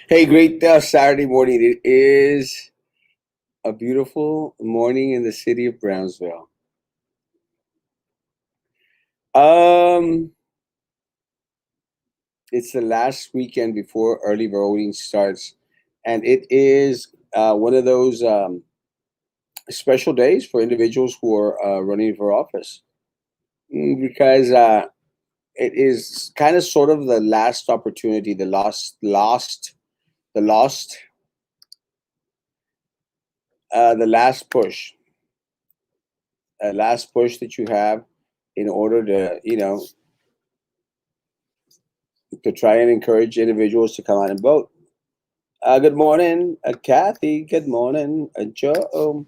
Hey, great Saturday morning. It is a beautiful morning in the city of Brownsville. Um, it's the last weekend before early voting starts, and it is one of those special days for individuals who are running for office. Because it is kind of sort of the last opportunity, the lost, the last push that you have in order to try and encourage individuals to come out and vote. Good morning, Kathy. Good morning, Joe.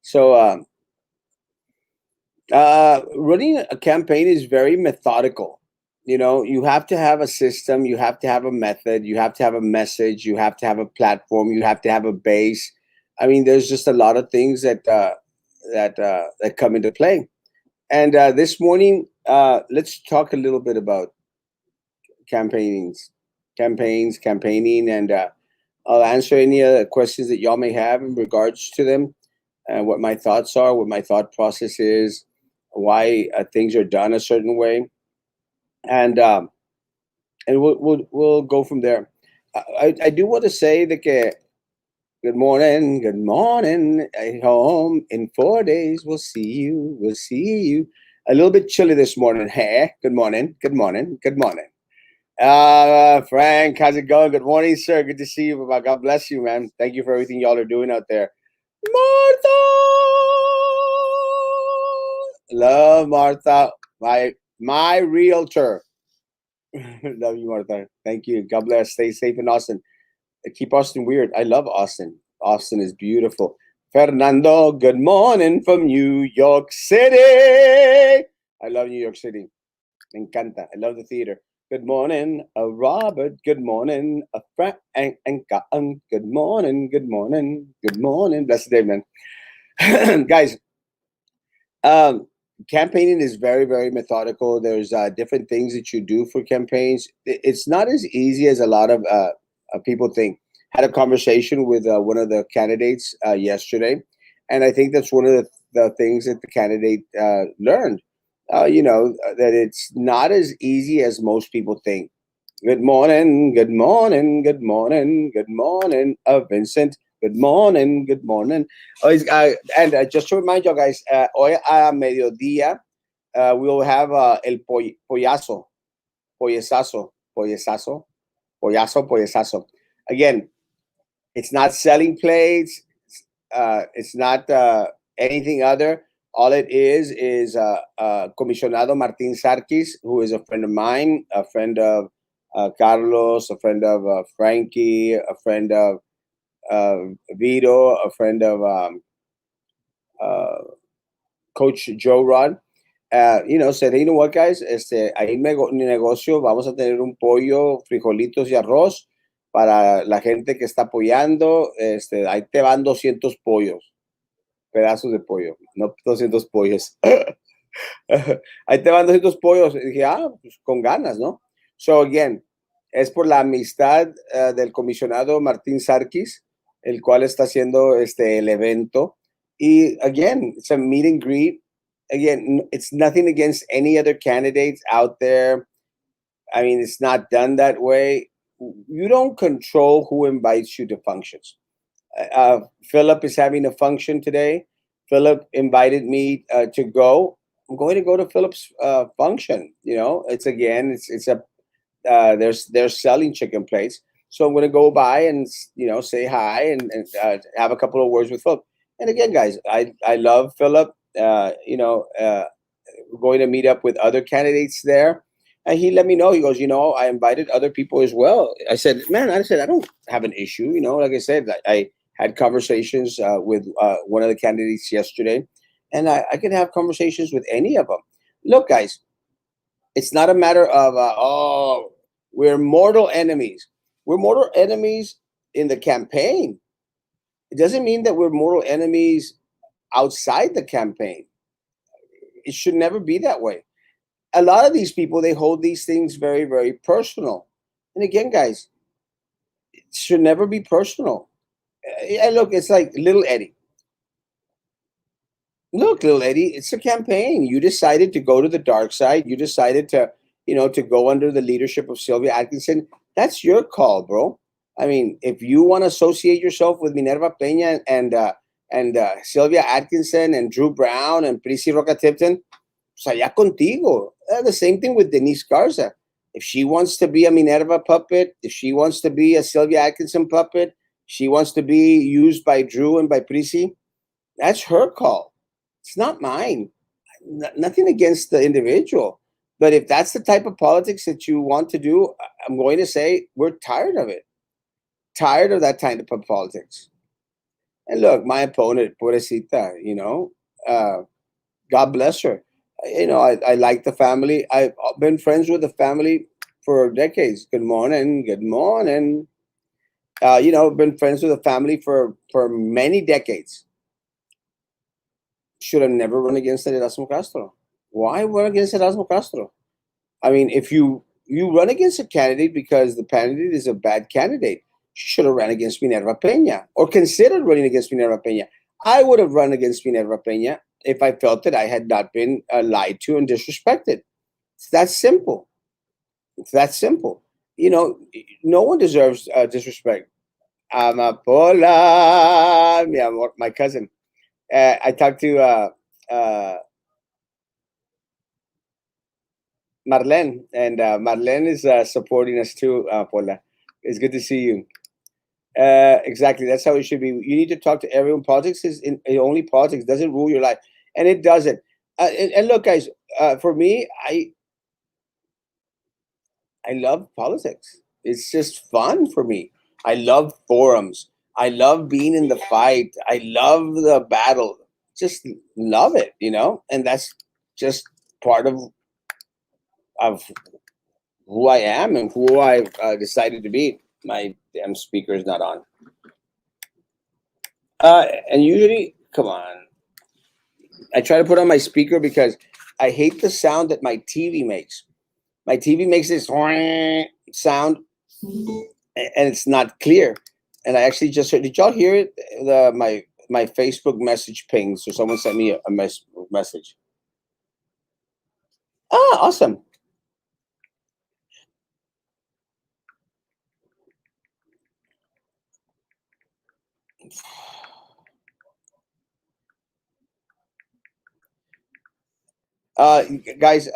So, running a campaign is very methodical. You have to have a system, you have to have a method, you have to have a message, you have to have a platform, you have to have a base. I mean, there's just a lot of things that come into play. And this morning, let's talk a little bit about campaigns, campaigning, and I'll answer any other questions that y'all may have in regards to them, and what my thoughts are, what my thought process is, why things are done a certain way, and we'll go from there. I do want to say that good morning, home in 4 days. We'll see you. A little bit chilly this morning. Hey, good morning, good morning, good morning. Frank, how's it going? Good morning, sir. Good to see you. Baba. God bless you, man. Thank you for everything y'all are doing out there. Martha, love Martha, my realtor. Love you, Martha. Thank you. God bless. Stay safe in Austin. Keep Austin weird. I love Austin. Austin is beautiful. Fernando, good morning from New York City. I love New York City. Me encanta. I love the theater. Good morning, Robert. Good morning, Frank. Good morning. Good morning. Good morning. Blessed day, man. Guys, um, campaigning is very, very methodical. There's different things that you do for campaigns. It's not as easy as a lot of people think. Had a conversation with one of the candidates yesterday, and I think that's one of the things that the candidate learned. That it's not as easy as most people think. Good morning, good morning, good morning, good morning, Vincent. Good morning, good morning. And just to remind you guys, hoy a mediodía, we'll have pollazo, pollesazo, pollesazo, pollazo, pollesazo. Again, it's not selling plates. It's not anything other. All it is Comisionado Martin Sarkis, who is a friend of mine, a friend of Carlos, a friend of Frankie, a friend of uh, Vito, a friend of uh, Coach Joe Rod. Said, hey, you know what, guys, ahí en mi negocio vamos a tener un pollo, frijolitos y arroz para la gente que está apoyando. Ahí te van 200 pollos, pedazos de pollo, no 200 pollos. Ahí te van 200 pollos. Y dije, pues con ganas, ¿no? So, again, es por la amistad del comisionado Martín Sarkis, el cual está haciendo el evento. Y, again, it's a meet and greet. Again, it's nothing against any other candidates out there. I mean, it's not done that way. You don't control who invites you to functions. Philip is having a function today. Philip invited me to go. I'm going to go to Philip's function. It's a they're selling chicken plates, so I'm going to go by and say hi and have a couple of words with Philip. And again, guys, I love Philip. Going to meet up with other candidates there. And he let me know. He goes, I invited other people as well. I said, man, I don't have an issue. Like I said, I had conversations with one of the candidates yesterday, and I can have conversations with any of them. Look, guys, it's not a matter of, we're mortal enemies. We're mortal enemies in the campaign. It doesn't mean that we're mortal enemies outside the campaign. It should never be that way. A lot of these people, they hold these things very, very personal. And again, guys, should never be personal. Yeah, look, it's like little Eddie. Look, little Eddie, it's a campaign. You decided to go to the dark side. You decided to, to go under the leadership of Sylvia Atkinson. That's your call, bro. I mean, if you want to associate yourself with Minerva Peña and Sylvia Atkinson and Drew Brown and Prissy Roca Tipton, pues allá contigo. The same thing with Denise Garza. If she wants to be a Minerva puppet, if she wants to be a Sylvia Atkinson puppet, she wants to be used by Drew and by Prissy, that's her call. It's not mine. Nothing against the individual. But if that's the type of politics that you want to do, I'm going to say we're tired of it. Tired of that type of politics. And look, my opponent, pobrecita, God bless her. I like the family. I've been friends with the family for decades. Good morning. Good morning. Been friends with the family for many decades. Should have never run against Erasmo Castro. Why run against Erasmo Castro? I mean, if you run against a candidate because the candidate is a bad candidate, you should have run against Minerva Peña or considered running against Minerva Peña. I would have run against Minerva Peña if I felt that I had not been lied to and disrespected. It's that simple. It's that simple. No one deserves disrespect. Amapola, mi amor, my cousin. I talked to uh, Marlene, and Marlene is supporting us too, Paula. It's good to see you. Exactly, that's how it should be. You need to talk to everyone. Politics is only politics. Doesn't rule your life, and it doesn't. And look, guys, for me, I love politics. It's just fun for me. I love forums. I love being in the fight. I love the battle. Just love it, and that's just part of who I am and who I've decided to be. My damn speaker is not on. And usually, come on, I try to put on my speaker because I hate the sound that my TV makes. My TV makes this sound, and it's not clear. And I actually just heard. Did y'all hear it? My Facebook message ping. So someone sent me a message. Ah, awesome. Guys,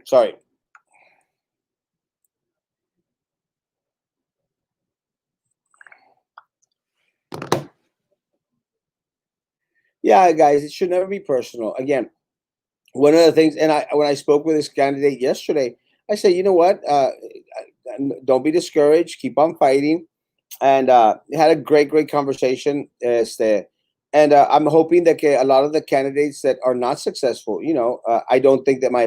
sorry. Yeah, guys, it should never be personal. Again, one of the things, and when I spoke with this candidate yesterday, I said, you know what? Don't be discouraged. Keep on fighting. And had a great conversation. And I'm hoping that a lot of the candidates that are not successful, I don't think that my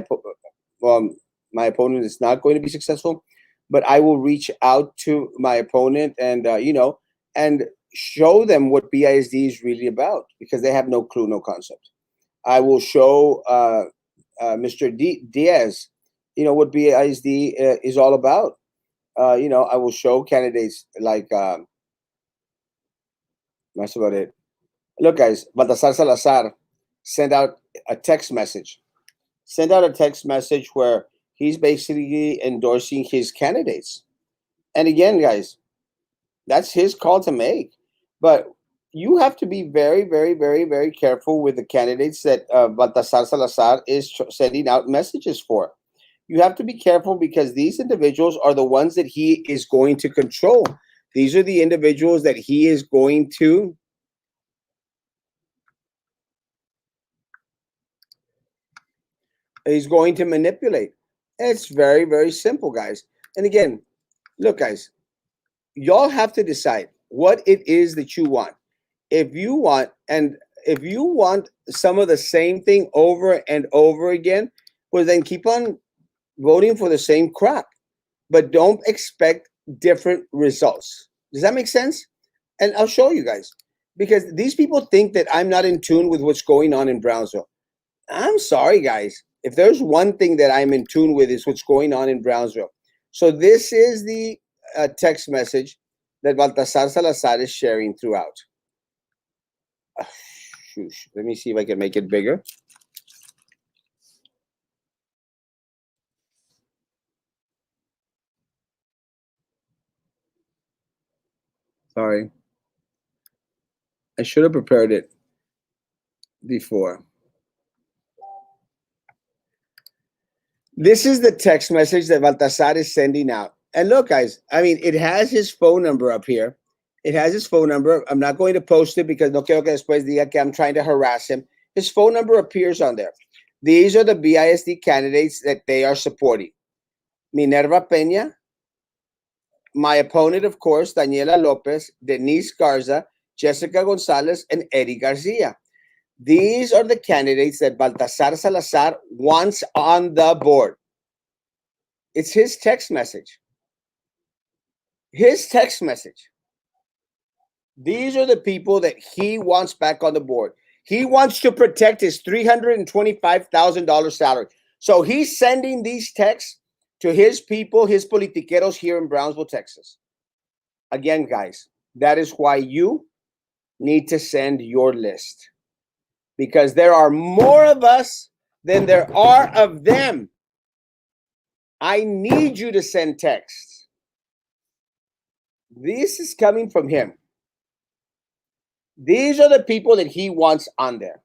opponent is not going to be successful, but I will reach out to my opponent and and show them what BISD is really about because they have no clue, no concept. I will show Mr. Diaz, what BISD is all about. I will show candidates like that's about it. Look, guys, Baltasar Salazar sent out a text message. Sent out a text message where he's basically endorsing his candidates. And again, guys, that's his call to make. But you have to be very, very, very, very careful with the candidates that Baltasar Salazar is sending out messages for. You have to be careful because these individuals are the ones that he is going to control. These are the individuals that he is going to manipulate. It's very, very simple, guys. And again, look, guys, y'all have to decide what it is that you want. If you want, and if you want some of the same thing over and over again, well, then keep on voting for the same crap, but don't expect different results. Does that make sense? And I'll show you guys because these people think that I'm not in tune with what's going on in Brownsville. I'm sorry, guys. If there's one thing that I'm in tune with, is what's going on in Brownsville. So this is the text message that Baltasar Salazar is sharing throughout. Shush. Let me see if I can make it bigger. Sorry. I should have prepared it before. This is the text message that Baltasar is sending out. And look, guys, I mean, it has his phone number up here. It has his phone number. I'm not going to post it because no quiero que después diga que I'm trying to harass him. His phone number appears on there. These are the BISD candidates that they are supporting. Minerva Peña, my opponent, of course, Daniela Lopez, Denise Garza, Jessica Gonzalez, and Eddie Garcia. These are the candidates that Baltasar Salazar wants on the board. It's his text message. His text message. These are the people that he wants back on the board. He wants to protect his $325,000 salary. So he's sending these texts to his people, his politiqueros here in Brownsville, Texas. Again, guys, that is why you need to send your list. Because there are more of us than there are of them. I need you to send texts. This is coming from him. These are the people that he wants on there.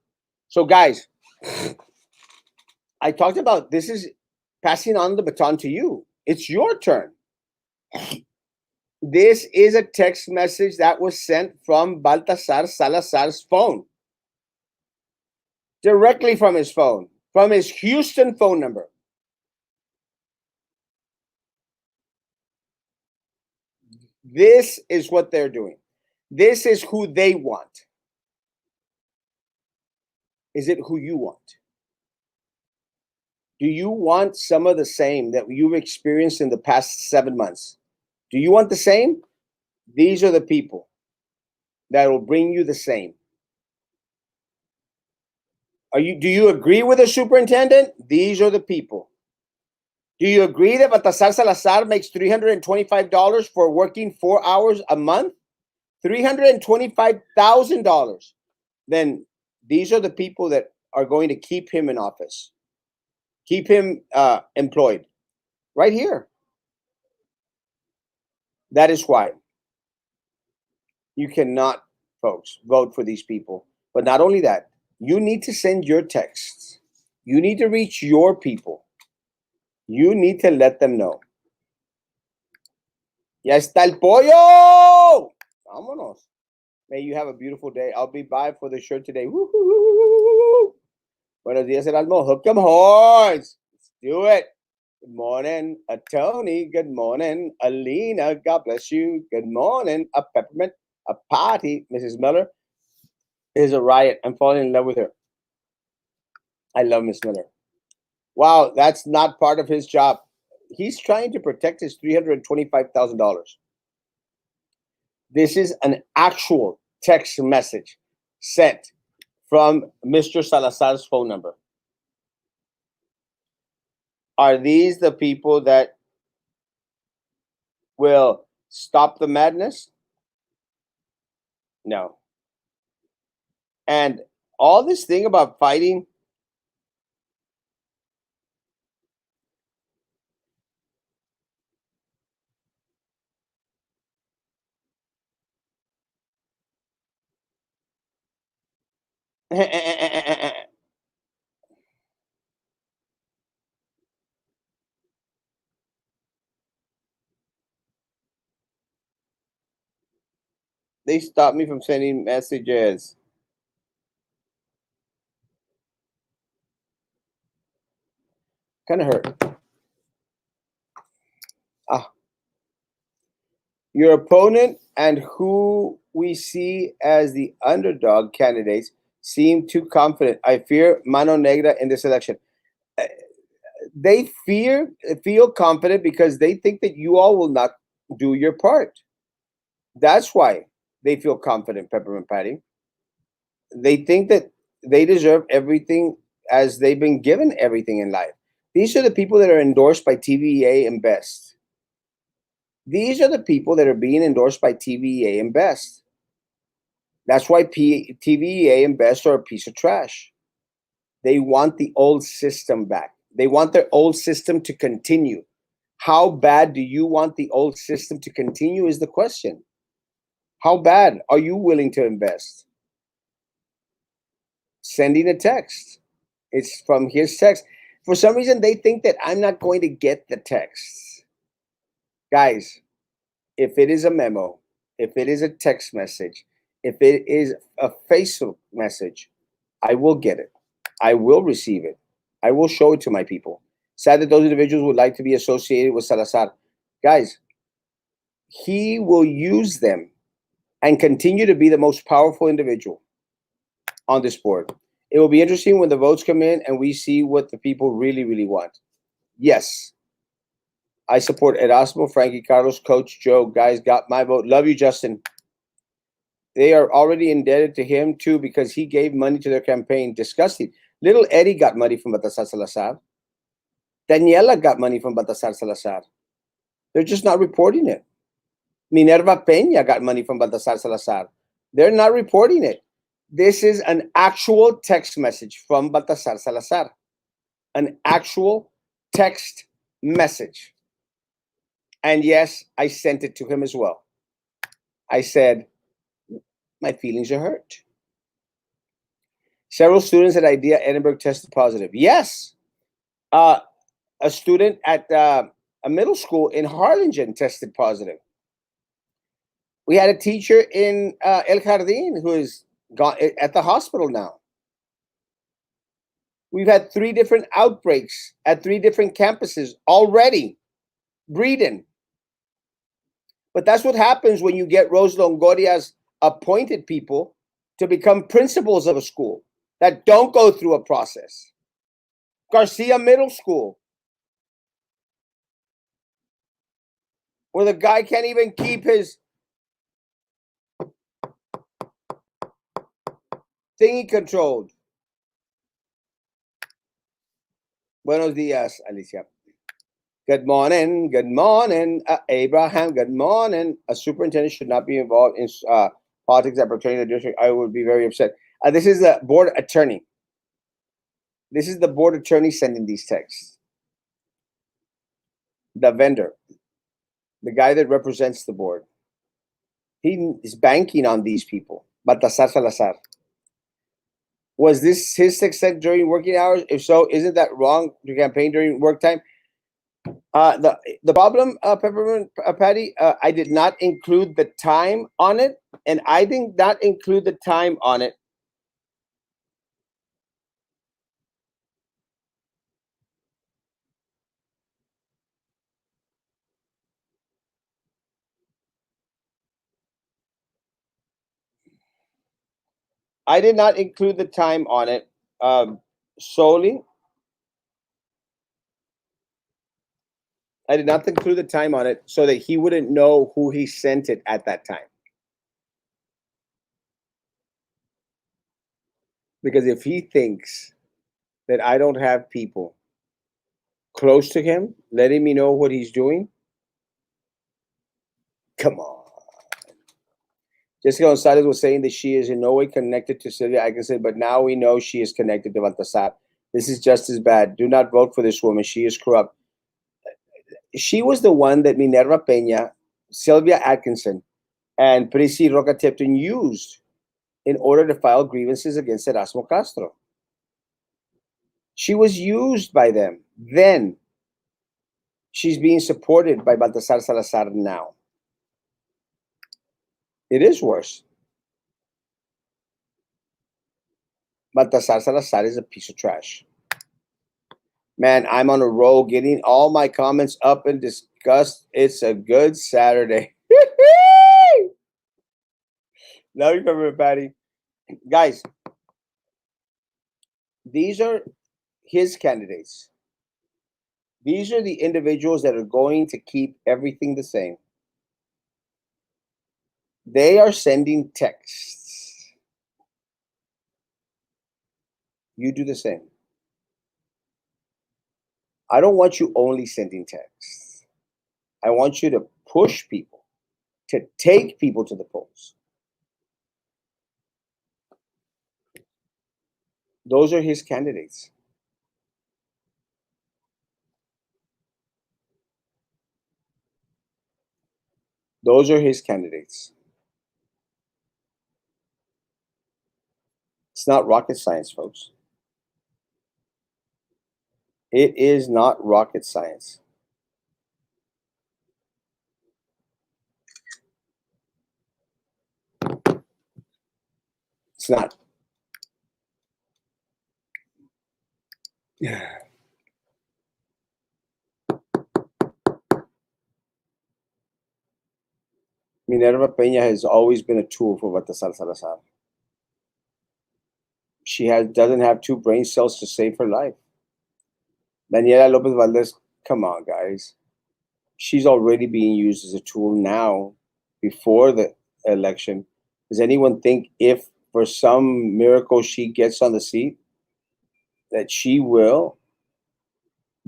So, guys, I talked about this is passing on the baton to you. It's your turn. This is a text message that was sent from Baltasar Salazar's phone. Directly from his phone, from his Houston phone number. This is what they're doing. This is who they want. Is it who you want? Do you want some of the same that you've experienced in the past 7 months? Do you want the same? These are the people that will bring you the same. Do you agree with the superintendent? These are the people. Do you agree that Baltasar Salazar makes $325 for working 4 hours a month? $325,000. Then these are the people that are going to keep him in office, keep him employed right here. That is why you cannot, folks, vote for these people. But not only that, you need to send your texts. You need to reach your people. You need to let them know. Ya está el pollo! Vámonos. May you have a beautiful day. I'll be by for the shirt today. Woo-hoo-hoo-hoo-hoo-hoo. Buenos dias, Erasmo. Hook 'em horns. Let's do it. Good morning, Tony. Good morning, Alina. God bless you. Good morning, a peppermint, a party. Mrs. Miller is a riot. I'm falling in love with her. I love Miss Miller. Wow, that's not part of his job. He's trying to protect his $325,000. This is an actual text message sent from Mr. Salazar's phone number. Are these the people that will stop the madness? No. And all this thing about fighting, they stopped me from sending messages. Kind of hurt. Your opponent and who we see as the underdog candidates seem too confident. I fear mano negra in this election. They feel confident because they think that you all will not do your part. That's why they feel confident, Peppermint Patty. They think that they deserve everything as they've been given everything in life. These are the people that are endorsed by TVA and Best. These are the people that are being endorsed by TVA and Best. That's why TVA and Best are a piece of trash. They want the old system back. They want their old system to continue. How bad do you want the old system to continue is the question. How bad are you willing to invest? Sending a text. It's from his text. For some reason, they think that I'm not going to get the texts. Guys, if it is a memo, if it is a text message, if it is a Facebook message, I will get it. I will receive it. I will show it to my people. Sad that those individuals would like to be associated with Salazar. Guys, he will use them and continue to be the most powerful individual on this board. It will be interesting when the votes come in and we see what the people really, really want. Yes, I support Erasmo, Frankie, Carlos, Coach Joe. Guys, got my vote. Love you, Justin. They are already indebted to him, too, because he gave money to their campaign. Disgusting. Little Eddie got money from Baltasar Salazar. Daniela got money from Baltasar Salazar. They're just not reporting it. Minerva Peña got money from Baltasar Salazar. They're not reporting it. This is an actual text message from Baltasar Salazar. An actual text message. And yes, I sent it to him as well. I said, my feelings are hurt. Several students at IDEA Edinburgh tested positive. Yes. A student at a middle school in Harlingen tested positive. We had a teacher in El Jardín who is gone at the hospital now. We've had 3 different outbreaks at 3 different campuses already. Breeden. But that's what happens when you get Rose Longoria's appointed people to become principals of a school that don't go through a process. Garcia Middle School, where the guy can't even keep his thingy controlled. Buenos dias, Alicia. Good morning, Abraham. Good morning. A superintendent should not be involved in politics that pertain to the district. I would be very upset. This is the board attorney. This is the board attorney sending these texts. The vendor, the guy that represents the board. He is banking on these people. Baltasar Salazar. Was this his text sent during working hours? If so, isn't that wrong to campaign during work time? The problem, Peppermint Patty, I did not include the time on it, and I did not include the time on it. I did not include the time on it solely. I did not include the time on it so that he wouldn't know who he sent it at that time. Because if he thinks that I don't have people close to him letting me know what he's doing, come on. Jessica Gonzalez was saying that she is in no way connected to Sylvia Atkinson, but now we know she is connected to Baltasar. This is just as bad. Do not vote for this woman. She is corrupt. She was the one that Minerva Peña, Sylvia Atkinson, and Prissy Roca Tipton used in order to file grievances against Erasmo Castro. She was used by them then. She's being supported by Baltasar Salazar now. It is worse. Baltasar Salazar is a piece of trash. Man, I'm on a roll getting all my comments up and discussed. It's a good Saturday. Love you, everybody. Guys, these are his candidates. These are the individuals that are going to keep everything the same. They are sending texts. You do the same. I don't want you only sending texts. I want you to push people, to take people to the polls. Those are his candidates. Those are his candidates. It's not rocket science, folks. It is not rocket science. It's not. Minerva Peña has always been a tool for Baltasar Salazar. She doesn't have two brain cells to save her life. Daniela Lopez Valdez, come on, guys. She's already being used as a tool now before the election. Does anyone think if for some miracle she gets on the seat that she will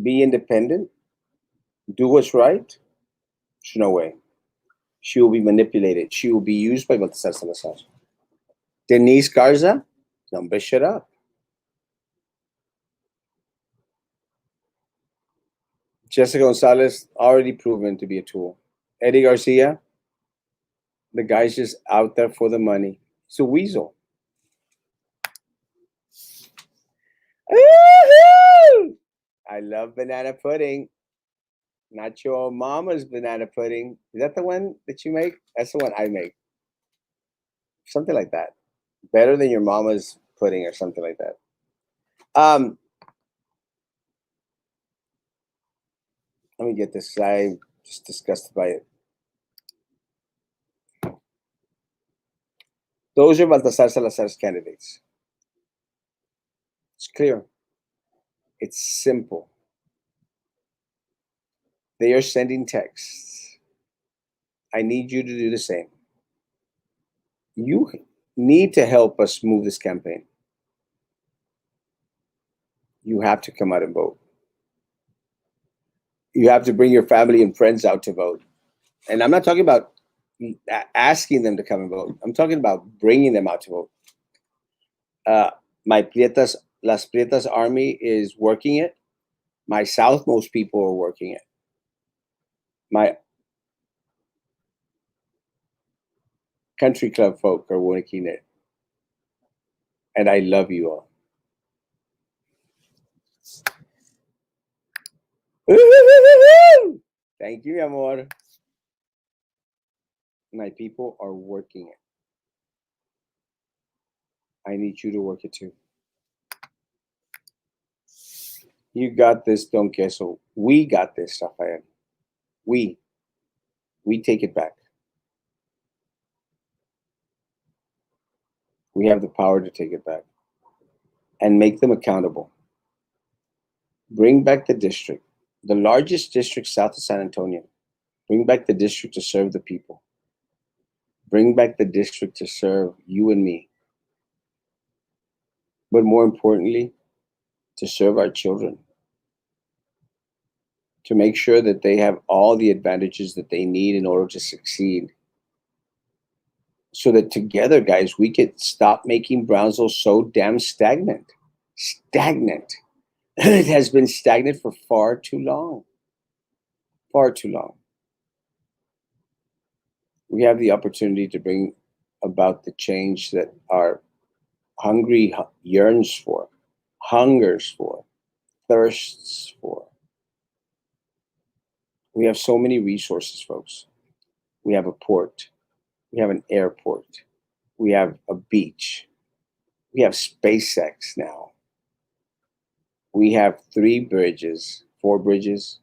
be independent, do what's right? There's no way. She will be manipulated. She will be used by Baltasar Salazar. Denise Garza, don't shut up. Jessica Gonzalez, already proven to be a tool. Eddie Garcia, the guy's just out there for the money. He's a weasel. Woo-hoo! I love banana pudding. Not your mama's banana pudding. Is that the one that you make? That's the one I make. Something like that. Better than your mama's pudding or something like that. Let me get this. I'm just disgusted by it. Those are Baltasar Salazar's candidates. It's clear. It's simple. They are sending texts. I need you to do the same. You need to help us move this campaign. You have to come out and vote. You have to bring your family and friends out to vote. And I'm not talking about asking them to come and vote. I'm talking about bringing them out to vote. My Prietas, Las Prietas army is working it. My Southmost people are working it. My country club folk are working it. And I love you all. Thank you, amor. My people are working it. I need you to work it too. You got this, Don Queso. We got this, Rafael. We take it back. We have the power to take it back and make them accountable. Bring back the district, the largest district south of San Antonio. Bring back the district to serve the people. Bring back the district to serve you and me. But more importantly, to serve our children. To make sure that they have all the advantages that they need in order to succeed. So that together, guys, we could stop making Brownsville so damn stagnant. Stagnant. It has been stagnant for far too long. Far too long. We have the opportunity to bring about the change that our hungry yearns for, hungers for, thirsts for. We have so many resources, folks. We have a port. We have an airport. We have a beach. We have SpaceX now. We have 3 bridges, 4 bridges.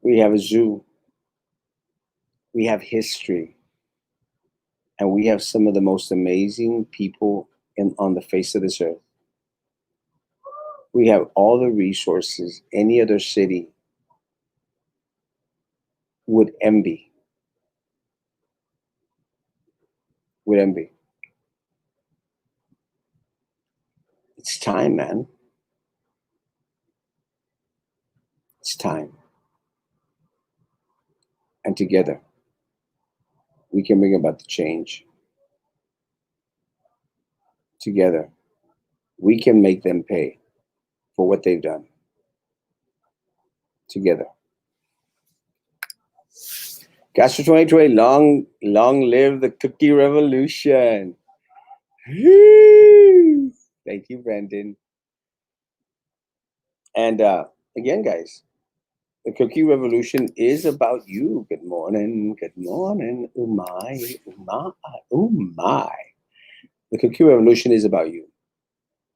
We have a zoo. We have history. And we have some of the most amazing people on the face of this earth. We have all the resources any other city would envy. Would envy. It's time, man. It's time. And together, we can bring about the change. Together, we can make them pay for what they've done. Together. Castro 2020, long live the cookie revolution. Thank you, Brendan. And again, guys, the cookie revolution is about you. Good morning. Good morning. Oh my. Oh my. Oh my. The cookie revolution is about you.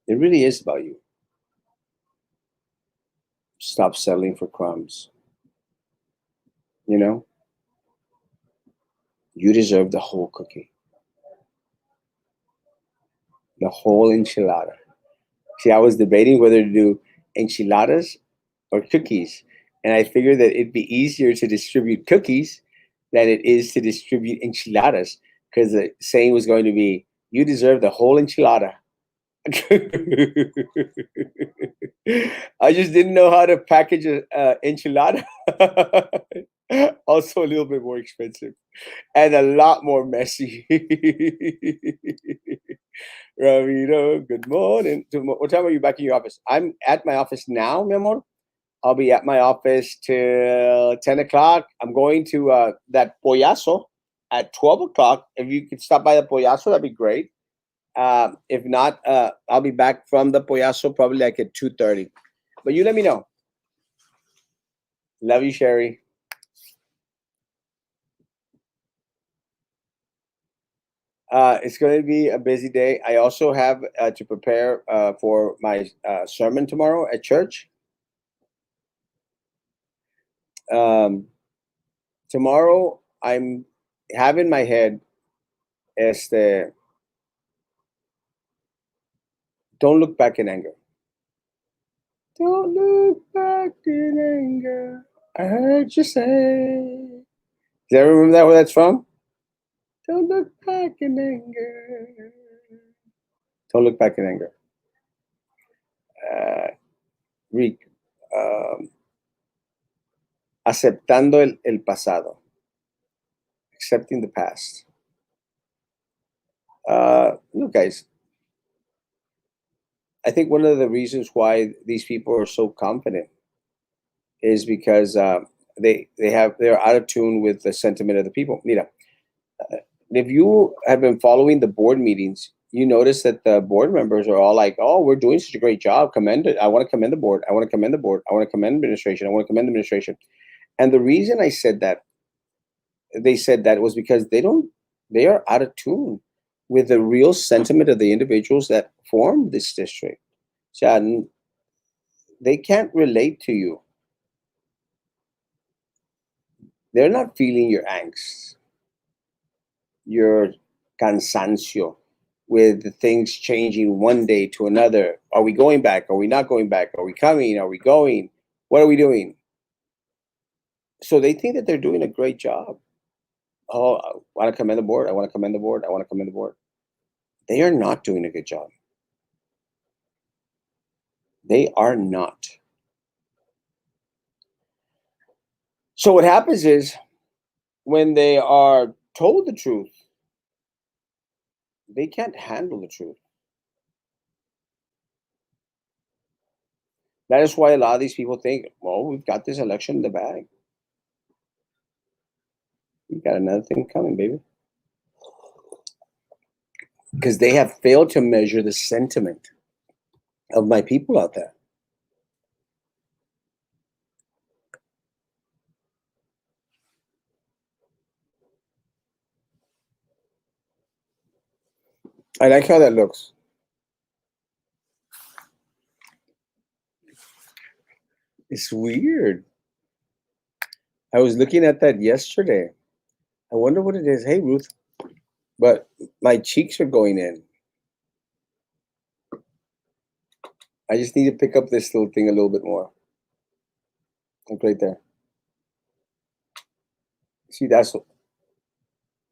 It really is about you. Stop settling for crumbs. You know, you deserve the whole cookie, the whole enchilada. See, I was debating whether to do enchiladas or cookies. And I figured that it'd be easier to distribute cookies than it is to distribute enchiladas, because the saying was going to be, you deserve the whole enchilada. I just didn't know how to package a enchilada. Also, a little bit more expensive and a lot more messy. Ramiro, good morning. What time are you back in your office? I'm at my office now, mi amor. I'll be at my office till 10 o'clock. I'm going to that Pollazo at 12 o'clock. If you could stop by the Pollazo, that'd be great. If not, I'll be back from the Pollazo probably like at 2:30. But you let me know. Love you, Sherry. It's going to be a busy day. I also have to prepare for my sermon tomorrow at church. Tomorrow, I'm have in my head, don't look back in anger. Don't look back in anger. I heard you say. Does everyone remember that where that's from? Don't look back in anger. Don't look back in anger. Rick, aceptando el pasado. Accepting the past. Look, guys, I think one of the reasons why these people are so confident is because they're out of tune with the sentiment of the people. Mira, if you have been following the board meetings, you notice that the board members are all like, "Oh, we're doing such a great job. Commend it. I want to commend the board. I want to commend the board. I want to commend administration. I want to commend administration." And the reason I said that, they said that was because they are out of tune with the real sentiment of the individuals that form this district. So they can't relate to you. They're not feeling your angst, your cansancio, with the things changing one day to another. Are we going back? Are we not going back? Are we coming? Are we going? What are we doing? So they think that they're doing a great job. Oh, I want to commend the board. I want to commend the board. I want to commend the board. They are not doing a good job. They are not. So what happens is, when they are told the truth, they can't handle the truth. That is why a lot of these people think, well, we've got this election in the bag. We've got another thing coming, baby. Because they have failed to measure the sentiment of my people out there. I like how that looks. It's weird. I was looking at that yesterday. I wonder what it is. Hey, Ruth. But my cheeks are going in. I just need to pick up this little thing a little bit more. Look right there. See, that's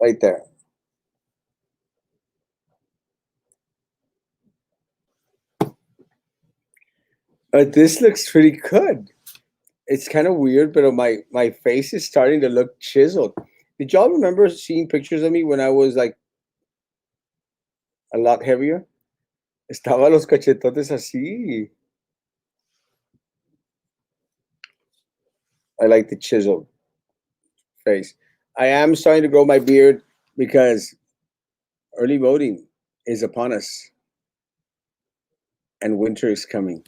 right there. This looks pretty good. It's kind of weird, but my face is starting to look chiseled. Did y'all remember seeing pictures of me when I was like a lot heavier? Estaba los cachetotes así. I like the chiseled face. I am starting to grow my beard because early voting is upon us and winter is coming.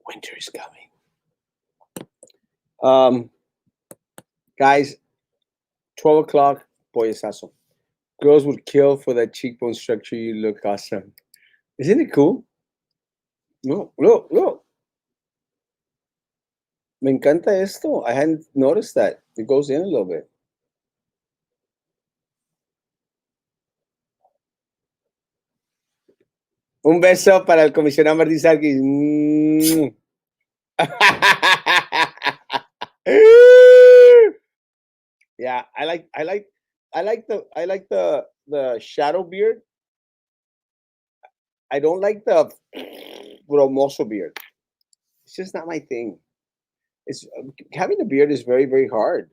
Winter is coming. Um, guys, 12 o'clock, pollesazo. Girls would kill for that cheekbone structure. You look awesome. Isn't it cool? No, look, look. Me encanta esto. I hadn't noticed that. It goes in a little bit. Un beso para el comisionado Martín Sarkis. Yeah, I like the shadow beard. I don't like the bromoso beard. It's just not my thing. It's having a beard is very hard.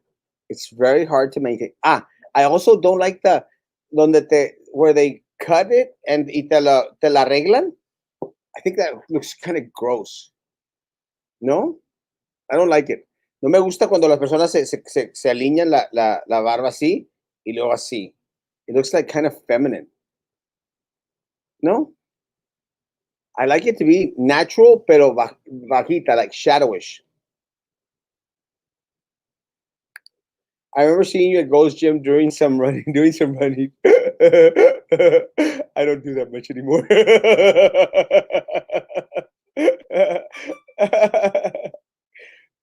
It's very hard to maintain. I also don't like the donde te where they cut it and y te la arreglan. I think that looks kind of gross. No, I don't like it. No me gusta cuando las personas se alinean la barba así y luego así. It looks like kind of feminine. No, I like it to be natural, pero bajita, like shadowish. I remember seeing you at Gold's Gym doing some running, doing some running. I don't do that much anymore.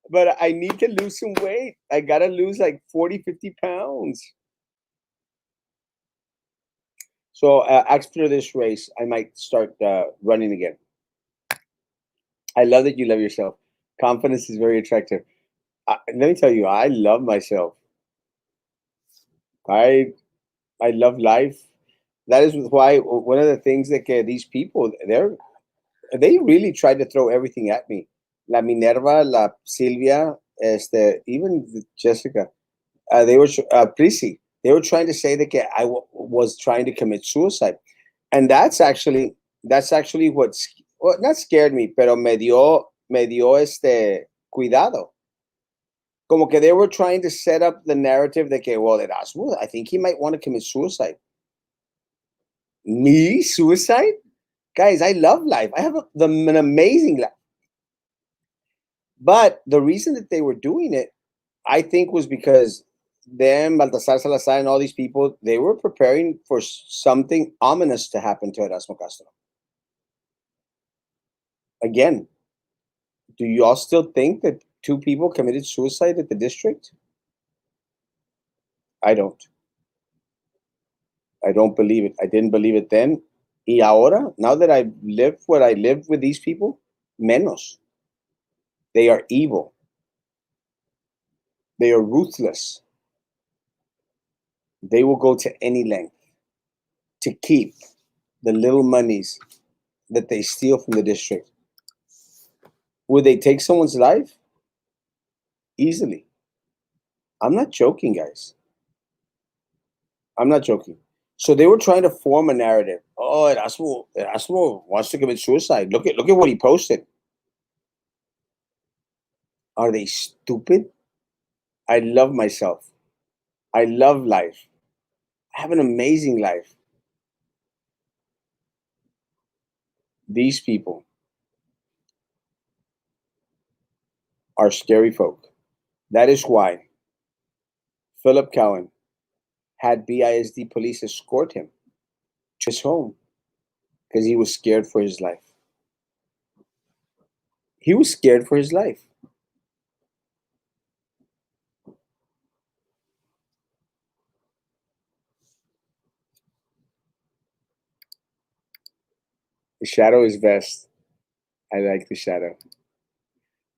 But I need to lose some weight. I gotta lose like 40, 50 pounds. So after this race, I might start running again. I love that you love yourself. Confidence is very attractive. Let me tell you, I love myself. I I love life. That is why one of the things that these people they really tried to throw everything at me. La Minerva, la Silvia, even Jessica. They were Prissy. They were trying to say that was trying to commit suicide, and that's actually what's well, not scared me, pero me dio cuidado. Como que they were trying to set up the narrative that well, Erasmo, I think he might want to commit suicide. Me suicide? Guys, I love life. I have an amazing life. But the reason that they were doing it, I think, was because them, Baltasar Salazar, and all these people, they were preparing for something ominous to happen to Erasmo Castro. Again, do you all still think that two people committed suicide at the district? I don't. I don't believe it. I didn't believe it then. Y ahora, now that I've lived what I lived with these people, menos. They are evil. They are ruthless. They will go to any length to keep the little monies that they steal from the district. Would they take someone's life? Easily. I'm not joking, guys. I'm not joking. So they were trying to form a narrative. Oh, Erasmo wants to commit suicide. Look at what he posted. Are they stupid? I love myself. I love life. I have an amazing life. These people are scary folk. That is why Philip Cowan had BISD police escort him to his home because he was scared for his life. He was scared for his life. The shadow is best. I like the shadow.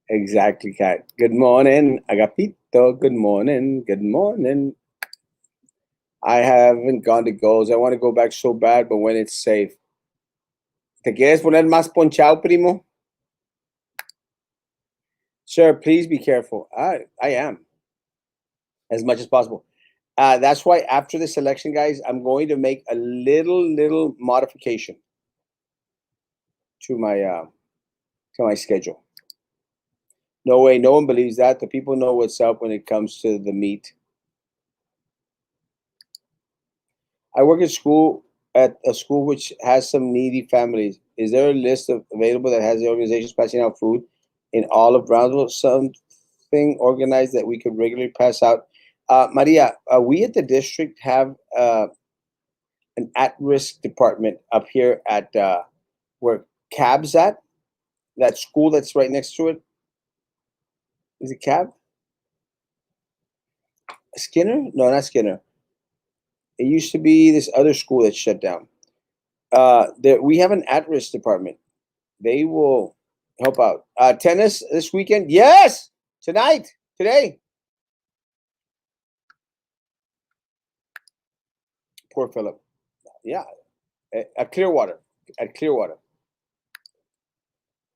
Exactly, Kat. Good morning, Agapito. Good morning. Good morning. I haven't gone to goals. I want to go back so bad, but when it's safe. ¿Te quieres poner más ponchado, primo? Sir, please be careful. I am as much as possible. That's why after this election, guys, I'm going to make a little modification to my schedule. No way, no one believes that. The people know what's up when it comes to the meat. I work at a school which has some needy families. Is there a list available that has the organizations passing out food in all of Brownsville? Something organized that we could regularly pass out. Maria, we at the district have an at-risk department up here at where Cab's at. That school that's right next to it. Is it Cab? Skinner? No, not Skinner. It used to be this other school that shut down. There we have an at-risk department. They will help out. Tennis this weekend? Yes, tonight, today. Poor Philip. Yeah, at Clearwater. At Clearwater.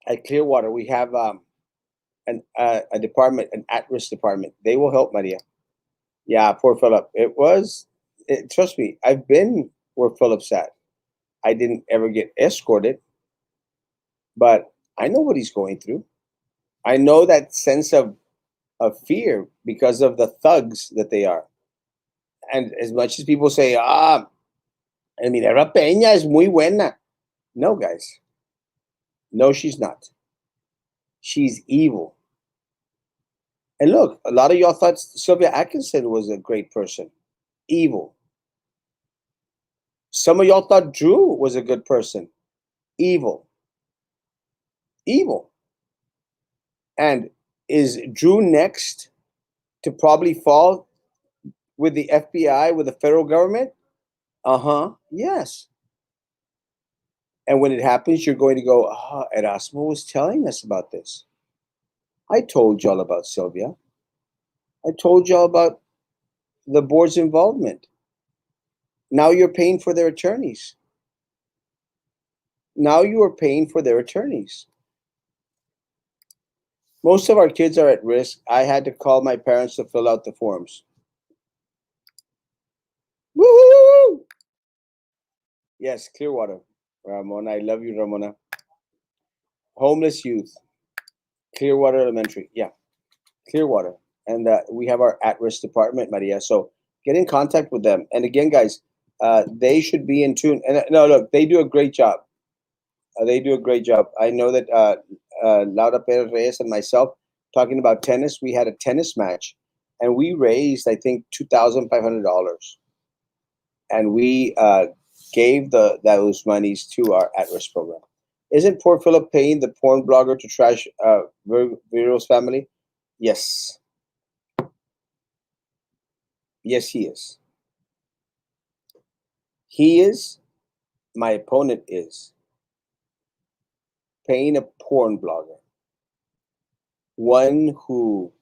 At Clearwater, we have a department, an at-risk department. They will help Maria. Yeah, poor Philip. Trust me, I've been where Philip's at. I didn't ever get escorted, but I know what he's going through. I know that sense of fear because of the thugs that they are. And as much as people say, Minera Peña is muy buena. No, guys. No, she's not. She's evil. And look, a lot of y'all thought Sylvia Atkinson was a great person. Evil. Some of y'all thought Drew was a good person. Evil. Evil. And is Drew next to probably fall with the FBI, with the federal government? Uh-huh. Yes. And when it happens, you're going to go, Erasmo was telling us about this. I told y'all about Sylvia. I told y'all about the board's involvement. Now you're paying for their attorneys. Now you are paying for their attorneys. Most of our kids are at risk. I had to call my parents to fill out the forms. Woo! Yes, Clearwater. Ramona, I love you, Ramona. Homeless youth. Clearwater Elementary. Yeah, Clearwater. And we have our at-risk department, Maria. So get in contact with them. And again, guys, they should be in tune. And no, look, they do a great job. They do a great job. I know that Laura Perez Reyes and myself talking about tennis. We had a tennis match, and we raised I think $2,500, and we gave those monies to our at-risk program. Isn't poor Philip paying the porn blogger to trash Viro's family? Yes, yes, he is. He is. My opponent is paying a porn blogger, one who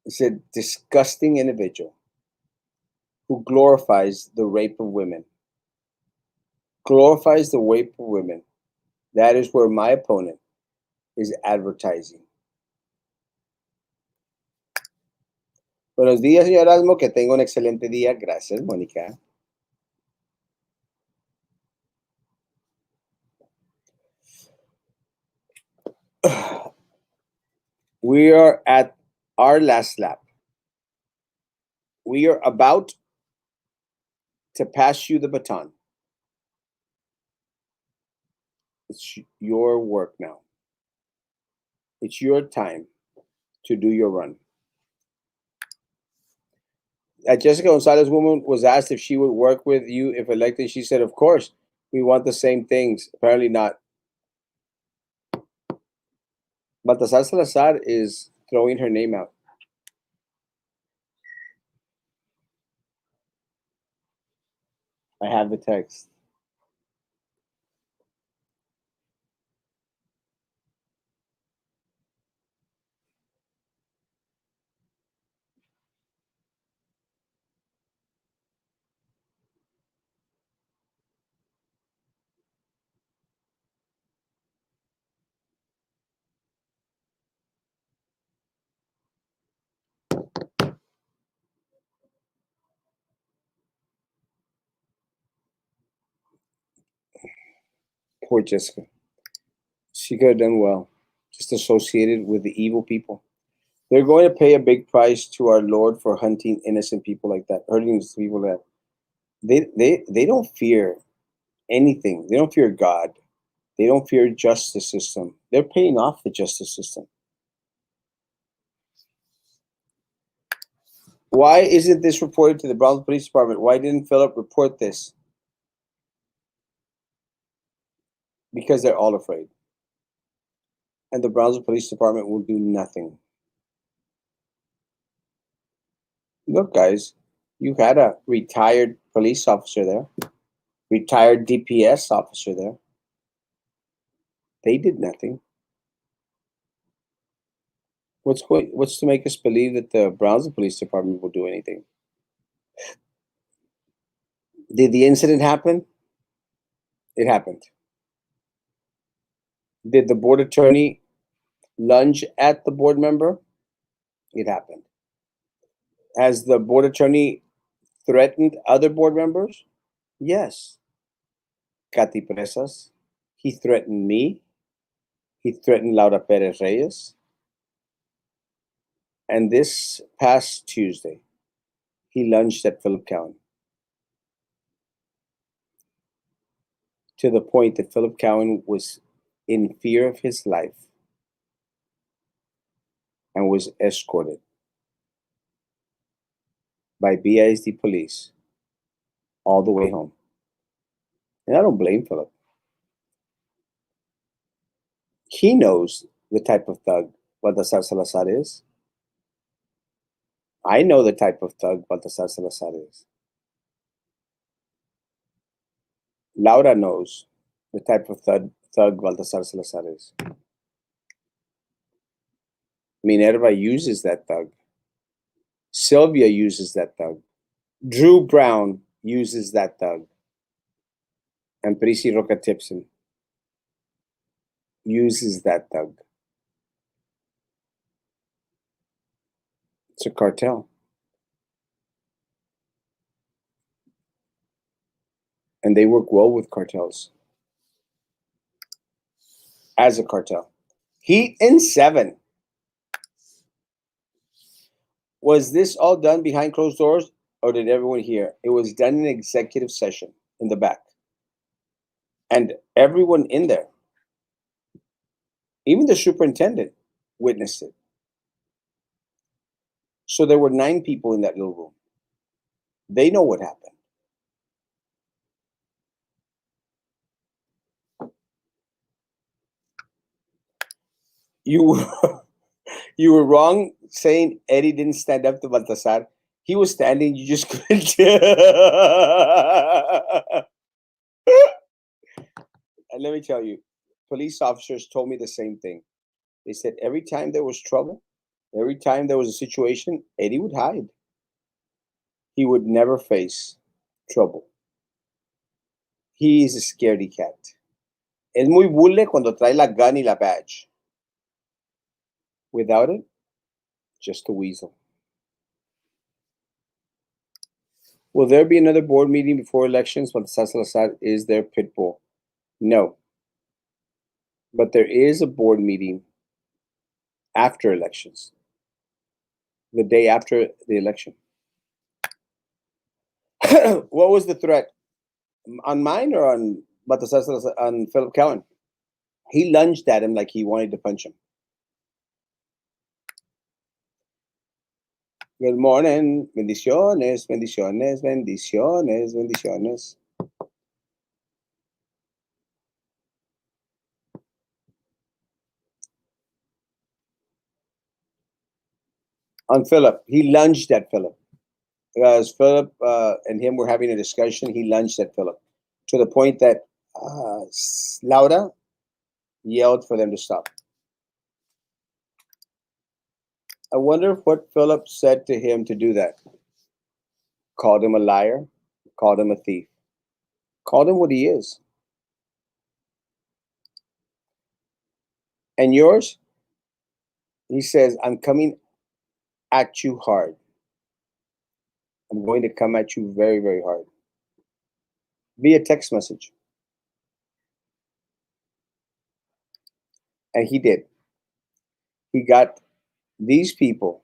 is a disgusting individual who glorifies the rape of women. Glorifies the rape of women. That is where my opponent is advertising. Buenos días, señor Erasmo. Que tenga un excelente día. Gracias, Mónica. We are at our last lap. We are about to pass you the baton. It's your work now. It's your time to do your run. Jessica Gonzalez woman was asked if she would work with you if elected. She said, of course, we want the same things. Apparently not. Baltasar Salazar is throwing her name out. I have the text. Poor Jessica. She could have done well. Just associated with the evil people. They're going to pay a big price to our Lord for hunting innocent people like that, hurting innocent people that they don't fear anything. They don't fear God. They don't fear justice system. They're paying off the justice system. Why isn't this reported to the Brownsville Police Department? Why didn't Philip report this? Because they're all afraid. And the Brownsville Police Department will do nothing. Look, guys, you had a retired police officer there, retired DPS officer there. They did nothing. What's to make us believe that the Brownsville Police Department will do anything? Did the incident happen? It happened. Did the board attorney lunge at the board member? It happened. Has the board attorney threatened other board members? Yes. Katy Presas. He threatened me. He threatened Laura Perez Reyes. And this past Tuesday, he lunged at Philip Cowan to the point that Philip Cowan was in fear of his life and was escorted by BISD police all the way home. And I don't blame Philip. He knows the type of thug Baltasar Salazar is. I know the type of thug Baltasar Salazar is. Laura knows the type of thug Baltasar Salazar is. Minerva uses that thug. Sylvia uses that thug. Drew Brown uses that thug. And Prissy Roca Tipson uses that thug. It's a cartel. And they work well with cartels. As a cartel. Heat and 7. Was this all done behind closed doors, or did everyone hear? It was done in executive session in the back. And everyone in there, even the superintendent, witnessed it. So there were 9 people in that little room. They know what happened. You you were wrong saying Eddie didn't stand up to Baltasar. He was standing, you just couldn't. And let me tell you, police officers told me the same thing. They said every time there was trouble, every time there was a situation, Eddie would hide. He would never face trouble. He is a scaredy cat. Es muy bulle cuando trae la gun y la badge. Without it, just a weasel. Will there be another board meeting before elections when Salazar is their pit bull? No. But there is a board meeting after elections, the day after the election. What was the threat? On mine or on Baltasar Salazar, on Philip Cowan? He lunged at him like he wanted to punch him. Good morning. Bendiciones, bendiciones, bendiciones, bendiciones. On Philip, he lunged at Philip. As Philip and him were having a discussion, he lunged at Philip to the point that Laura yelled for them to stop. I wonder what Philip said to him to do that. Called him a liar, called him a thief, called him what he is. And yours? He says, I'm coming at you hard. I'm going to come at you very, very hard. Via text message. And he did. He got these people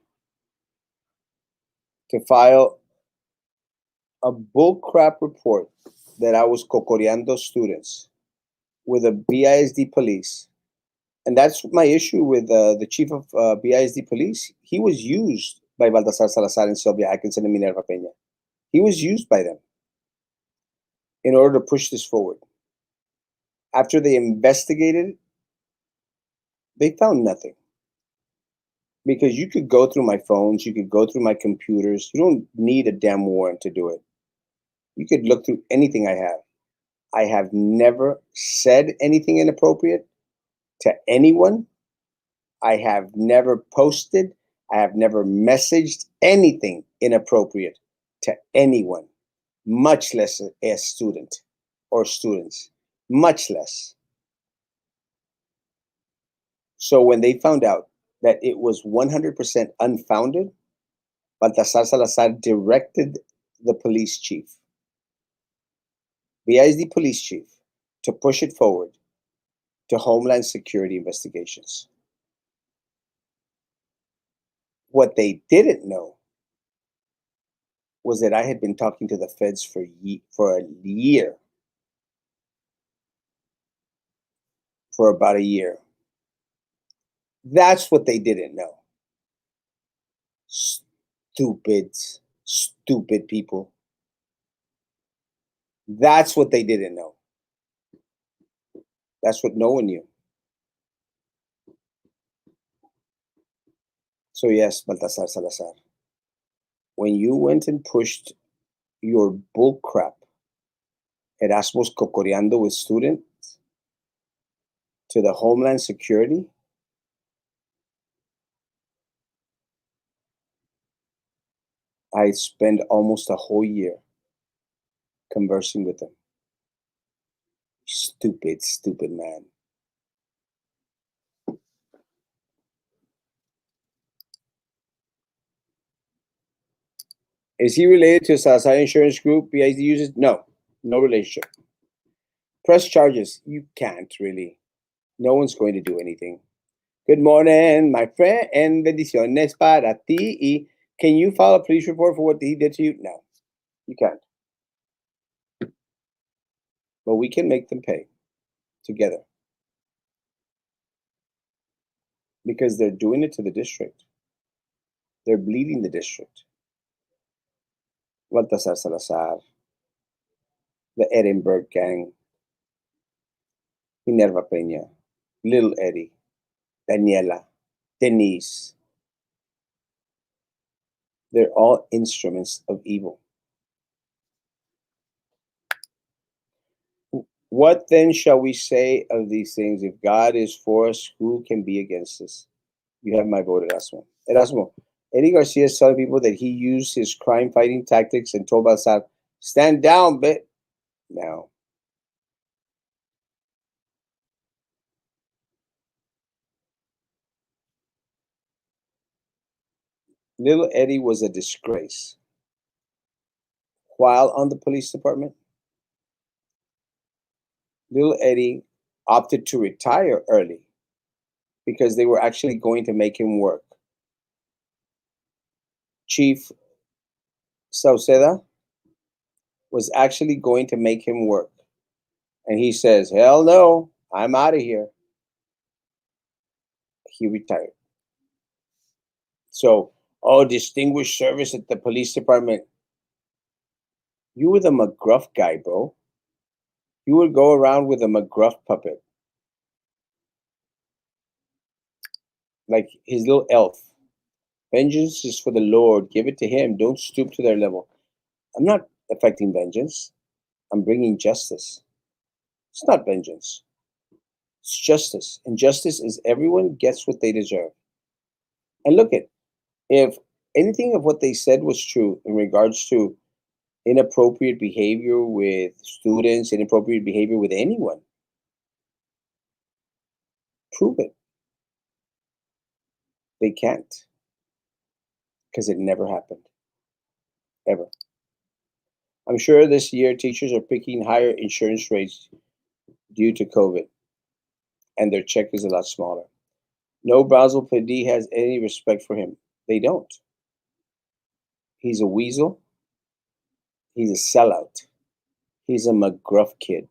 to file a bullcrap report that I was cocoreando students with a BISD police. And that's my issue with the chief of BISD police. He was used by Baltasar Salazar and Sylvia Atkinson and Minerva Peña. He was used by them in order to push this forward. After they investigated, they found nothing. Because you could go through my phones, you could go through my computers. You don't need a damn warrant to do it. You could look through anything I have. I have never said anything inappropriate to anyone. I have never posted. I have never messaged anything inappropriate to anyone, much less a student or students, much less. So when they found out that it was 100% unfounded, Baltasar Salazar directed the police chief, BISD police chief, to push it forward to Homeland Security investigations. What they didn't know was that I had been talking to the feds for a year, for about a year. That's what they didn't know. Stupids, stupid people. That's what they didn't know. That's what no one knew. So yes, Baltasar Salazar, when you went and pushed your bullcrap Erasmus cocoreando with students to the Homeland Security, I spent almost a whole year conversing with them. Stupid, stupid man. Is he related to Salazar Insurance Group? BISD users? No, no relationship. Press charges. You can't really. No one's going to do anything. Good morning, my friend, and bendiciones para ti. Can you file a police report for what he did to you? No, you can't. But we can make them pay together because they're doing it to the district. They're bleeding the district. Baltasar Salazar, the Edinburgh gang, Minerva Peña, Little Eddie, Daniela, Denise. They're all instruments of evil. What then shall we say of these things? If God is for us, who can be against us? You have my vote, Erasmo. Erasmo, Eddie Garcia is telling people that he used his crime fighting tactics and told Balsar, stand down, bit. Now, little Eddie was a disgrace. While on the police department, little Eddie opted to retire early because they were actually going to make him work. Chief Sauceda was actually going to make him work. And he says, hell no, I'm out of here. He retired. So, oh, distinguished service at the police department. You were the McGruff guy, bro. You would go around with a McGruff puppet. Like his little elf. Vengeance is for the Lord. Give it to him. Don't stoop to their level. I'm not affecting vengeance. I'm bringing justice. It's not vengeance. It's justice. And justice is everyone gets what they deserve. And look at, if anything of what they said was true in regards to inappropriate behavior with students, inappropriate behavior with anyone, prove it. They can't because it never happened, ever. I'm sure this year teachers are picking higher insurance rates due to COVID. and their check is a lot smaller. No Brownsville PD has any respect for him. They don't. He's a weasel. He's a sellout. He's a McGruff kid.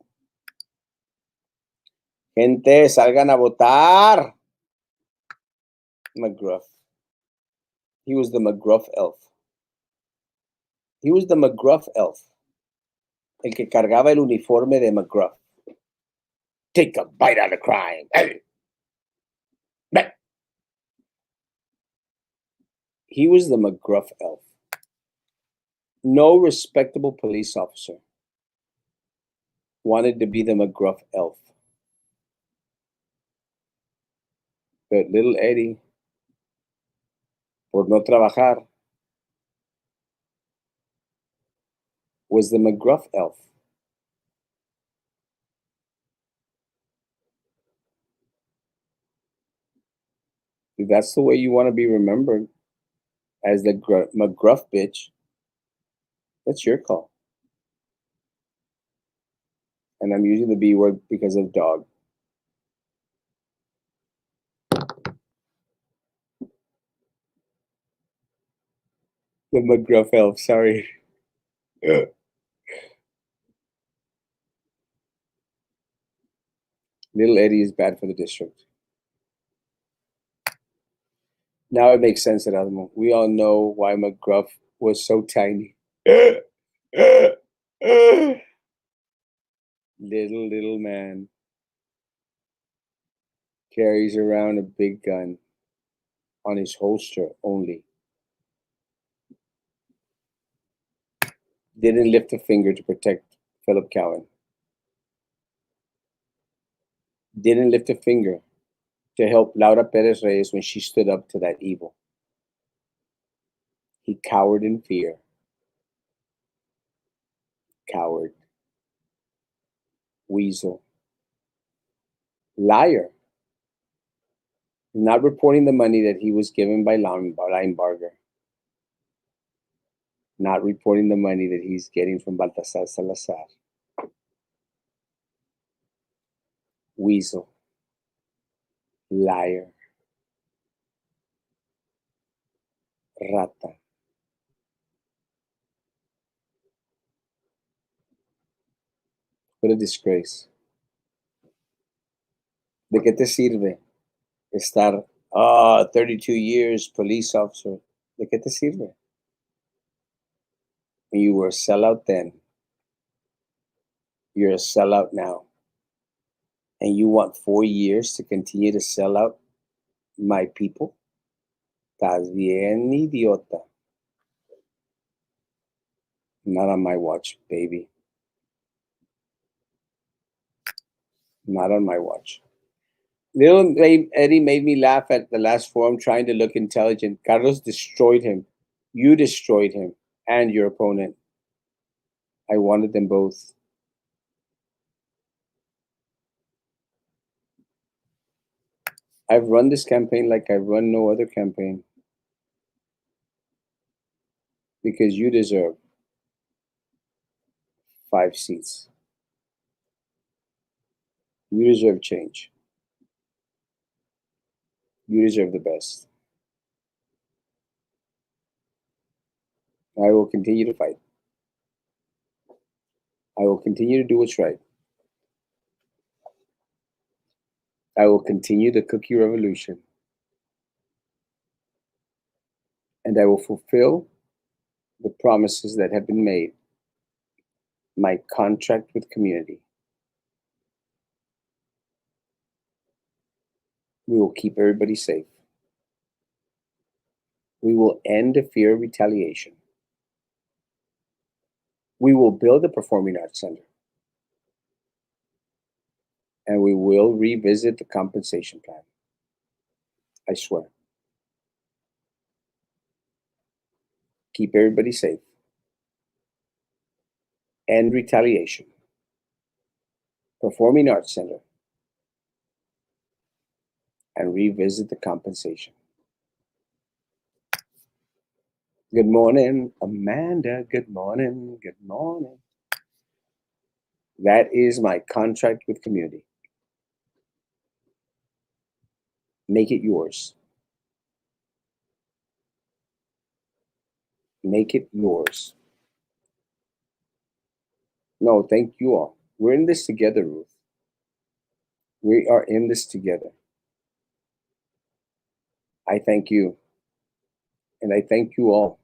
Gente, salgan a votar. McGruff. He was the McGruff elf. He was the McGruff elf. El que cargaba el uniforme de McGruff. Take a bite out of crime. He was the McGruff elf. No respectable police officer wanted to be the McGruff elf. But little Eddie, por no trabajar, was the McGruff elf. If that's the way you want to be remembered, as the McGruff bitch, that's your call. And I'm using the B word because of dog. The McGruff elf, sorry. Little Eddie is bad for the district. Now it makes sense, Erasmo. We all know why McGruff was so tiny. Little man carries around a big gun on his holster only. Didn't lift a finger to protect Philip Cowan. Didn't lift a finger to help Laura Perez Reyes when she stood up to that evil. He cowered in fear. Coward. Weasel. Liar. Not reporting the money that he was given by Linebarger. Not reporting the money that he's getting from Baltasar Salazar. Weasel. Liar. Rata. What a disgrace. ¿De qué te sirve estar 32 years police officer? ¿De qué te sirve? You were a sellout then. You're a sellout now. And you want 4 years to continue to sell out my people? Estás bien idiota. Not on my watch, baby. Not on my watch. Little Eddie made me laugh at the last forum trying to look intelligent. Carlos destroyed him. You destroyed him and your opponent. I wanted them both. I've run this campaign like I've run no other campaign. Because you deserve 5 seats. You deserve change. You deserve the best. I will continue to fight. I will continue to do what's right. I will continue the cookie revolution. And I will fulfill the promises that have been made. My contract with community. We will keep everybody safe. We will end the fear of retaliation. We will build a performing arts center. And we will revisit the compensation plan. I swear. Keep everybody safe. End retaliation. Performing Arts Center. And revisit the compensation. Good morning, Amanda. Good morning. Good morning. That is my contract with community. Make it yours. Make it yours. No, thank you all. We're in this together, Ruth. We are in this together. I thank you. And I thank you all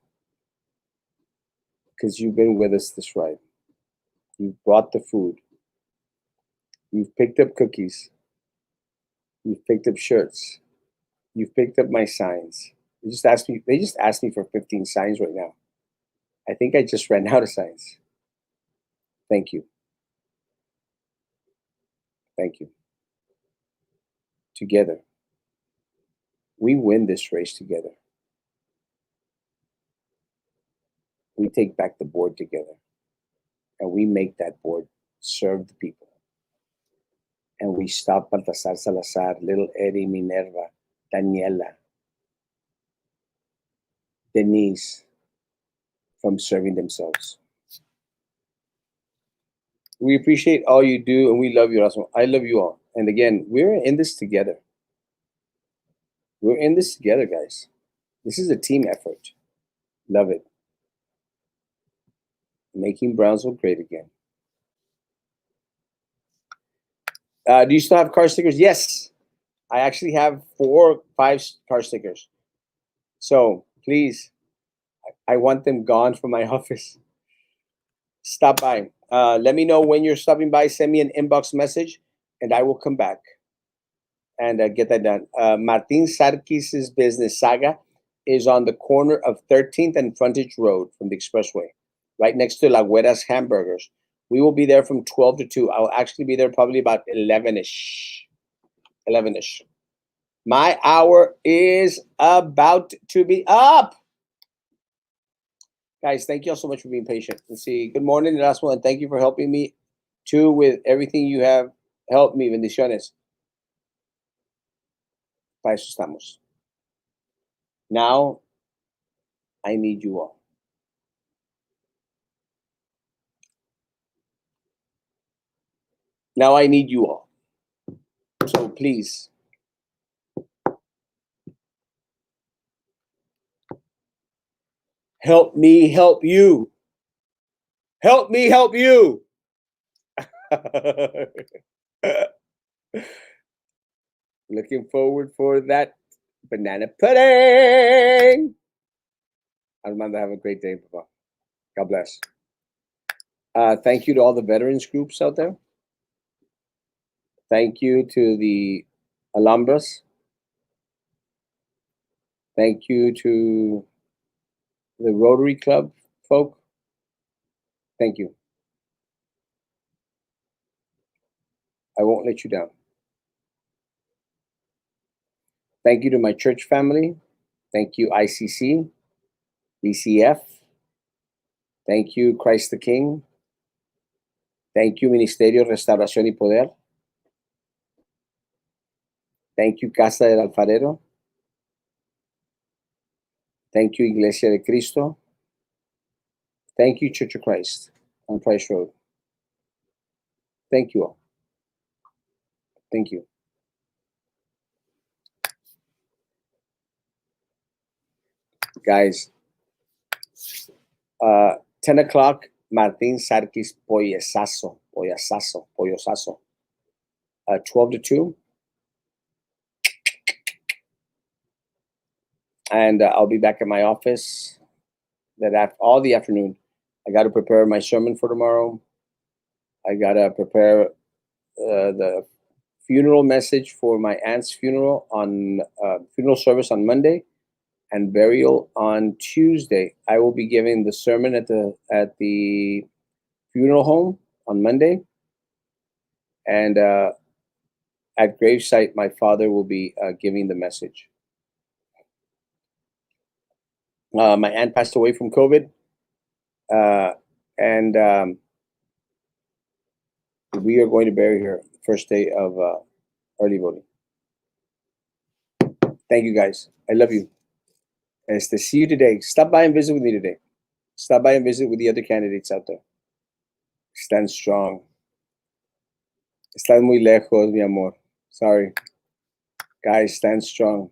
because you've been with us this ride. You've brought the food. You've picked up cookies. You've picked up shirts. You've picked up my signs. They just asked me for 15 signs right now. I think I just ran out of signs. Thank you. Thank you. Together. We win this race together. We take back the board together. And we make that board serve the people. And we stop Baltasar Salazar, Little Eddie, Minerva, Daniela, Denise from serving themselves. We appreciate all you do and we love you, Erasmo. I love you all. And again, we're in this together. We're in this together, guys. This is a team effort. Love it. Making Brownsville great again. Do you still have car stickers? Yes. I actually have 4, 5 car stickers. So please, I want them gone from my office. Stop by. Let me know when you're stopping by. Send me an inbox message and I will come back and get that done. Martin Sarkis's business, Saga, is on the corner of 13th and Frontage Road from the expressway, right next to La Güera's Hamburgers. We will be there from 12 to 2. I'll actually be there probably about 11-ish. 11-ish. My hour is about to be up. Guys, thank you all so much for being patient. Let's see. Good morning, Erasmo, and thank you for helping me too with everything you have helped me. Bendiciones. Para eso estamos. Now, I need you all. Now I need you all. So please, help me help you. Help me help you. Looking forward for that banana pudding. Armando, have a great day, Papa. God bless. Thank you to all the veterans groups out there. Thank you to the Alhambras. Thank you to the Rotary Club folk. Thank you. I won't let you down. Thank you to my church family. Thank you, ICC, BCF. Thank you, Christ the King. Thank you, Ministerio Restauración y Poder. Thank you, Casa del Alfarero. Thank you, Iglesia de Cristo. Thank you, Church of Christ on Price Road. Thank you all. Thank you. Guys, 10 o'clock, Martin Sarkis Pollosazo. 12 to 2. And I'll be back at my office all the afternoon. I got to prepare my sermon for tomorrow. I got to prepare the funeral message for my aunt's funeral funeral service on Monday and burial on Tuesday. I will be giving the sermon at the funeral home on Monday. And at gravesite, my father will be giving the message. My aunt passed away from COVID. And we are going to bury her first day of early voting. Thank you, guys. I love you. And it's to see you today. Stop by and visit with me today. Stop by and visit with the other candidates out there. Stand strong. Estás muy lejos, mi amor. Sorry. Guys, stand strong.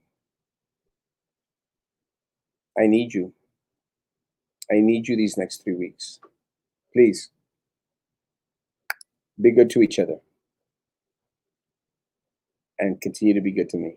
I need you. I need you these next 3 weeks. Please be good to each other and continue to be good to me.